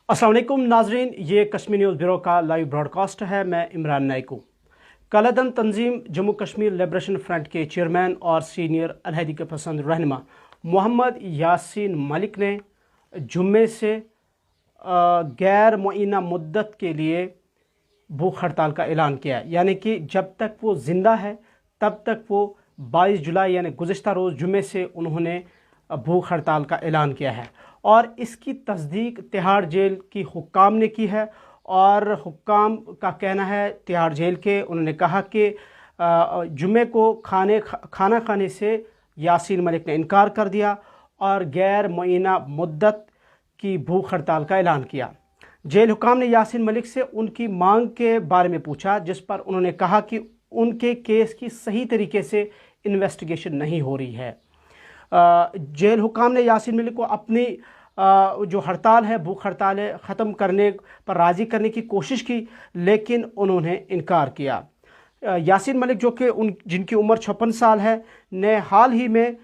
अस्सलाम वालेकुम नाजरीन, ये कश्मीर न्यूज़ ब्यूरो का लाइव ब्रॉडकास्ट है। मैं इमरान नाइकू। कलदन तंजीम जम्मू कश्मीर लिबरेशन फ्रंट के चेयरमैन और सीनियर अलहदगी पसंद रहनुमा मोहम्मद यासीन मलिक ने जुम्मे से गैर मुअय्यना मुद्दत के लिए भूख हड़ताल का ऐलान किया है। यानी कि जब तक वो ज़िंदा है तब तक वो 22 जुलाई यानी गुज़िश्ता रोज़ जुम्मे से उन्होंने भूख हड़ताल का ऐलान किया है और इसकी तस्दीक तिहाड़ जेल की हुक्काम ने की है। और हुक्काम का कहना है, तिहाड़ जेल के, उन्होंने कहा कि जुम्मे को खाना खाने से यासीन मलिक ने इनकार कर दिया और गैर मुअय्यना मुद्दत की भूख हड़ताल का ऐलान किया। जेल हुक्काम ने यासीन मलिक से उनकी मांग के बारे में पूछा, जिस पर उन्होंने कहा कि उनके केस की सही तरीके से इन्वेस्टिगेशन नहीं हो रही है। जेल हुक्काम ने यासीन मलिक को अपनी जो हड़ताल है, भूख हड़ताल है, ख़त्म करने पर राज़ी करने की कोशिश की, लेकिन उन्होंने इनकार किया। यासीन मलिक, जो कि जिनकी उम्र 56 साल है, ने हाल ही में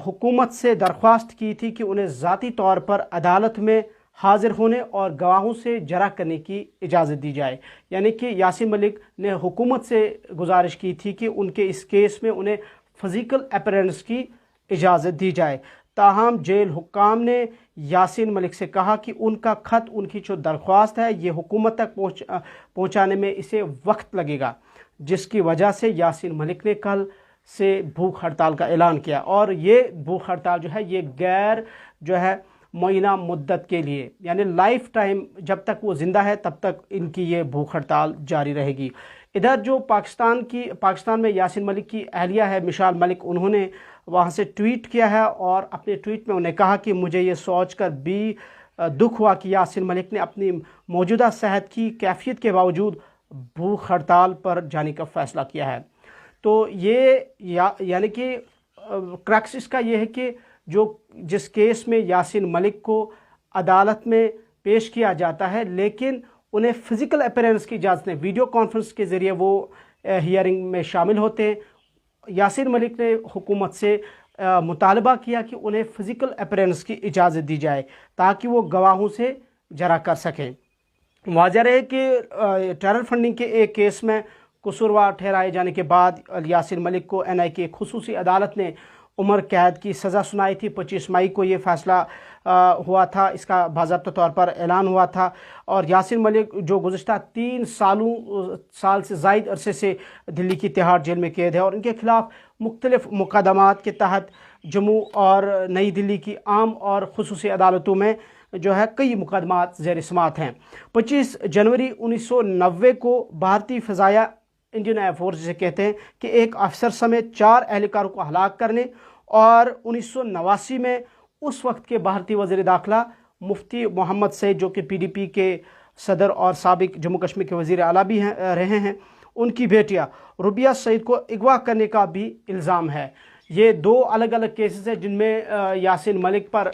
हुकूमत से दरख्वास्त की थी कि उन्हें ज़ाती तौर पर अदालत में हाजिर होने और गवाहों से जरा करने की इजाज़त दी जाए। यानी कि यासीन मलिक ने हुकूमत से गुजारिश की थी कि उनके इस केस में उन्हें फ़िज़िकल अपीयरेंस की इजाज़त दी जाए। ताहम जेल हुक्काम ने यासीन मलिक से कहा कि उनका ख़त, उनकी जो दरख्वास्त है, ये हुकूमत तक पहुँचाने में इसे वक्त लगेगा, जिसकी वजह से यासीन मलिक ने कल से भूख हड़ताल का ऐलान किया। और ये भूख हड़ताल जो है, ये गैर मुअय्यना मुद्दत के लिए, यानी लाइफ टाइम, जब तक वो ज़िंदा है तब तक इनकी ये भूख हड़ताल जारी रहेगी। इधर जो पाकिस्तान में यासीन मलिक की अहलिया है, मिशाल मलिक, उन्होंने वहाँ से ट्वीट किया है और अपने ट्वीट में उन्होंने कहा कि मुझे ये सोचकर भी दुख हुआ कि यासीन मलिक ने अपनी मौजूदा सेहत की कैफियत के बावजूद भूख हड़ताल पर जाने का फ़ैसला किया है। तो ये यानी कि क्रक्स इसका ये है कि जिस केस में यासीन मलिक को अदालत में पेश किया जाता है, लेकिन उन्हें फ़िज़िकल अपीयरेंस की इजाज़त नहीं, वीडियो कॉन्फ्रेंस के ज़रिए वो हियरिंग में शामिल होते हैं। यासीन मलिक ने हुकूमत से मुतालबा किया कि उन्हें फ़िज़िकल अपीयरेंस की इजाज़त दी जाए ताकि वो गवाहों से जरा कर सकें। वाज़ह है कि टेरर फंडिंग के एक केस में कसूरवार ठहराए जाने के बाद यासीन मलिक को NI की एक खुसूसी अदालत ने उम्र कैद की सज़ा सुनाई थी। 25 मई को ये फ़ैसला हुआ था, इसका बाज़ाब्ता तौर पर ऐलान हुआ था। और यासीन मलिक, जो गुज़िश्ता 3 साल से ज़ायद अरसे से दिल्ली की तिहाड़ जेल में कैद है और इनके ख़िलाफ़ मुख्तलिफ़ मुक़दमात के तहत जम्मू और नई दिल्ली की आम और खुसूसी अदालतों में कई मुक़दमात ज़ेर समाअत हैं। 25 जनवरी 1990 को भारतीय फ़ज़ाया इंडियन एयरफोर्स जिसे कहते हैं कि एक अफसर समेत 4 एहलकारों को हलाक करने और 1989 में उस वक्त के भारतीय वज़ीर दाखिला मुफ्ती मोहम्मद सईद, जो कि PDP के सदर और साबिक जम्मू कश्मीर के वज़ीर आला भी रहे हैं, उनकी बेटियां रुबिया सईद को अगवा करने का भी इल्ज़ाम है। ये 2 अलग अलग केसेस हैं जिनमें यासीन मलिक पर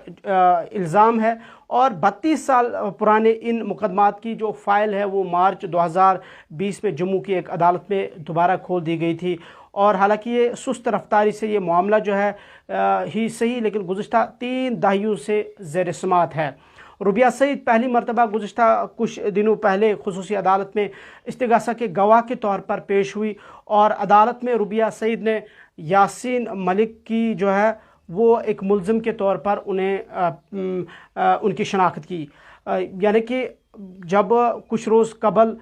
इल्ज़ाम है और 32 साल पुराने इन मुकदमात की जो फ़ाइल है वो मार्च 2020 में जम्मू की एक अदालत में दोबारा खोल दी गई थी। और हालांकि ये सुस्त रफ्तारी से ये मामला ही सही, लेकिन गुज़िश्ता 3 दहाइयों से ज़ेर समाअत है। रुबिया सईद पहली मरतबा गुज़िश्ता कुछ दिनों पहले खुसूसी अदालत में इस्तिगासा के गवाह के तौर पर पेश हुई और अदालत में रुबिया सईद ने यासीन मलिक की वो एक मुल्ज़िम के तौर पर उनकी शनाख्त की। यानी कि जब कुछ रोज़ कबल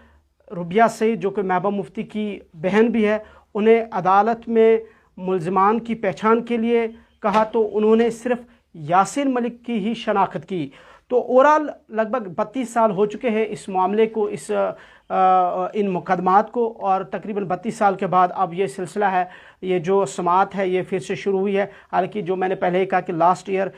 रुबिया सईद, जो कि महबूबा मुफ्ती की बहन भी है, उन्हें अदालत में मुल्ज़िमान की पहचान के लिए कहा तो उन्होंने सिर्फ़ यासीन मलिक की ही शनाख्त की। तो ओवरऑल लगभग 32 साल हो चुके हैं इस मामले को, इन मुकदमात को, और तकरीबन 32 साल के बाद अब ये सिलसिला है, ये जो समाअत है, ये फिर से शुरू हुई है। हालांकि जो मैंने पहले ही कहा कि लास्ट ईयर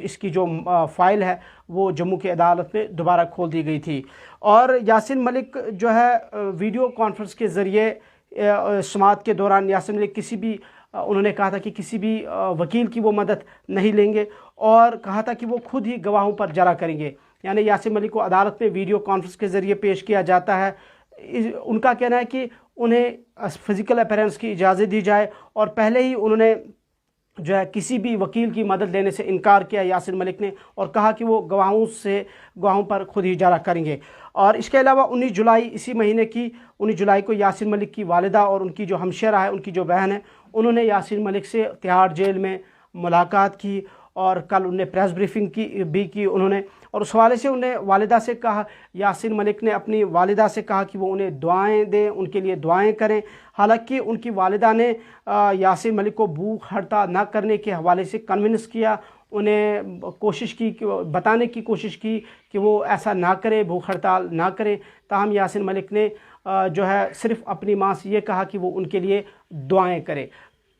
इसकी जो फ़ाइल है वो जम्मू की अदालत में दोबारा खोल दी गई थी। और यासीन मलिक वीडियो कॉन्फ्रेंस के ज़रिए समाअत के दौरान यासीन मलिक उन्होंने कहा था कि किसी भी वकील की वो मदद नहीं लेंगे और कहा था कि वो खुद ही गवाहों पर जरा करेंगे। यानी यासीन मलिक को अदालत में वीडियो कॉन्फ्रेंस के ज़रिए पेश किया जाता है। उनका कहना है कि उन्हें फ़िज़िकल अपीयरेंस की इजाज़त दी जाए और पहले ही उन्होंने जो है किसी भी वकील की मदद लेने से इनकार किया यासिर मलिक ने, और कहा कि वो गवाहों पर खुद ही इजारा करेंगे। और इसके अलावा 19 जुलाई इसी महीने की 19 जुलाई को यासिर मलिक की वालिदा और उनकी जो हमशेरा है, उनकी जो बहन है, उन्होंने यासिर मलिक से तिहाड़ जेल में मुलाकात की और कल उन्हें प्रेस ब्रीफिंग की उन्होंने, और उस हवाले से उन्हें वालिदा से कहा, यासिर मलिक ने अपनी वालिदा से कहा कि वो उन्हें दुआएं दें, उनके लिए दुआएं करें। हालांकि उनकी वालिदा ने यासिर मलिक को भूख हड़ताल न करने के हवाले से कन्विंस किया, उन्हें बताने की कोशिश की कि वो ऐसा ना करे, भूख हड़ताल ना करे। ताहम यासिर मलिक ने जो है सिर्फ अपनी माँ से ये कहा कि वो उनके लिए दुआएं करे।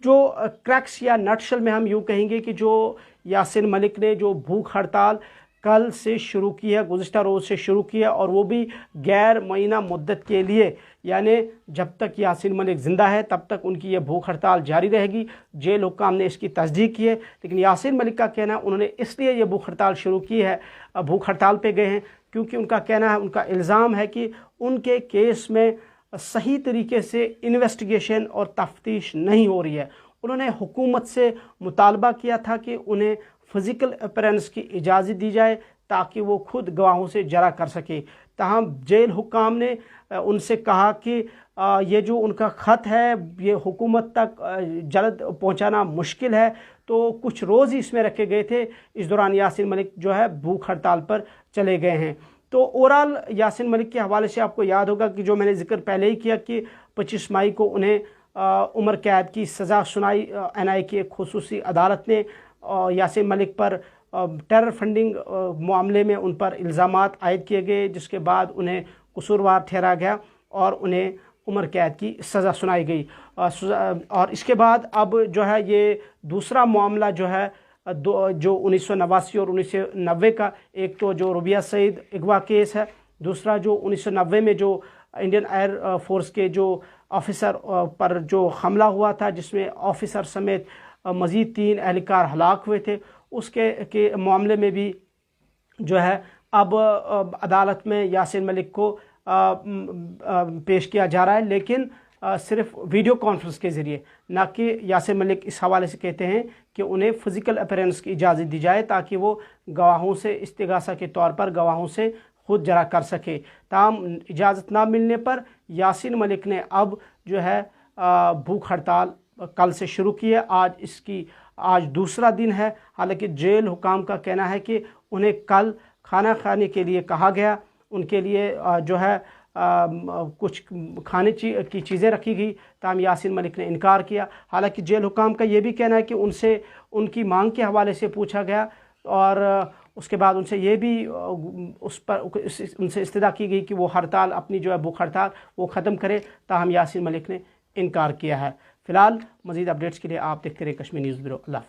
जो क्रैक्स या नटशल में हम यूँ कहेंगे कि जो यासिर मलिक ने जो भूख हड़ताल कल से शुरू की है, गुज़िश्ता रोज़ से शुरू किया, और वो भी गैर मुअय्यना मुद्दत के लिए, यानी जब तक यासिर मलिक ज़िंदा है तब तक उनकी ये भूख हड़ताल जारी रहेगी। जेल हुक्काम ने इसकी तस्दीक की है, लेकिन यासिर मलिक का कहना है उन्होंने इसलिए ये भूख हड़ताल शुरू की है, भूख हड़ताल पे गए हैं, क्योंकि उनका कहना है, उनका इल्ज़ाम है कि उनके केस में सही तरीके से इन्वेस्टिगेशन और तफ्तीश नहीं हो रही है। उन्होंने हुकूमत से मुतालबा किया था कि उन्हें फ़िज़िकल अपीयरेंस की इजाज़त दी जाए ताकि वो खुद गवाहों से जरा कर सके। ताहम जेल हुक्काम ने उनसे कहा कि ये जो उनका ख़त है ये हुकूमत तक जल्द पहुंचाना मुश्किल है, तो कुछ रोज़ ही इसमें रखे गए थे। इस दौरान यासिर मलिक जो है भूख हड़ताल पर चले गए हैं। तो ओवरऑल यासिर मलिक के हवाले से आपको याद होगा कि जो मैंने जिक्र पहले ही किया कि 25 मई को उन्हें उम्र कैद की सज़ा सुनाई NI की एक खुसूसी अदालत ने। यासिर मलिक पर टेरर फंडिंग मामले में उन पर इल्ज़ामात आयद किए गए, जिसके बाद उन्हें कसूरवार ठहरा गया और उन्हें उम्र कैद की सज़ा सुनाई गई। और इसके बाद अब जो है ये दूसरा मामला जो है जो 1989 और 1990 का, एक तो जो रुबिया सईद अगवा केस है, दूसरा जो 1990 में जो इंडियन एयर फोर्स के जो ऑफिसर पर जो हमला हुआ था जिसमें ऑफिसर समेत मज़ीद 3 एहलकार हलाक हुए थे, उसके मामले में भी जो है अब अदालत में यासिर मलिक को पेश किया जा रहा है, लेकिन सिर्फ वीडियो कॉन्फ्रेंस के ज़रिए, ना कि यासिर मलिक इस हवाले से कहते हैं कि उन्हें फ़िज़िकल अपीयरेंस की इजाज़त दी जाए ताकि वो गवाहों से इस्तिगासा के तौर पर गवाहों से खुद जरा कर सके। ताहम इजाज़त ना मिलने पर यासिर मलिक ने अब जो है भूख हड़ताल कल से शुरू की है। आज दूसरा दिन है। हालांकि जेल हुकाम का कहना है कि उन्हें कल खाना खाने के लिए कहा गया, उनके लिए जो है कुछ खाने की चीज़ें रखी गई, ताहम यासिर मलिक ने इनकार किया। हालांकि जेल हुकाम का ये भी कहना है कि उनसे उनकी मांग के हवाले से पूछा गया और उसके बाद उनसे ये भी उनसे इस्तदा की गई कि वो हड़ताल, अपनी जो है भूख हड़ताल वो ख़त्म करे, ताहम यासिर मलिक ने इनकार किया है। फ़िलहाल मज़ीद अपडेट्स के लिए आप देखते रहे कश्मीर न्यूज़ ब्यूरो। अल्लाह।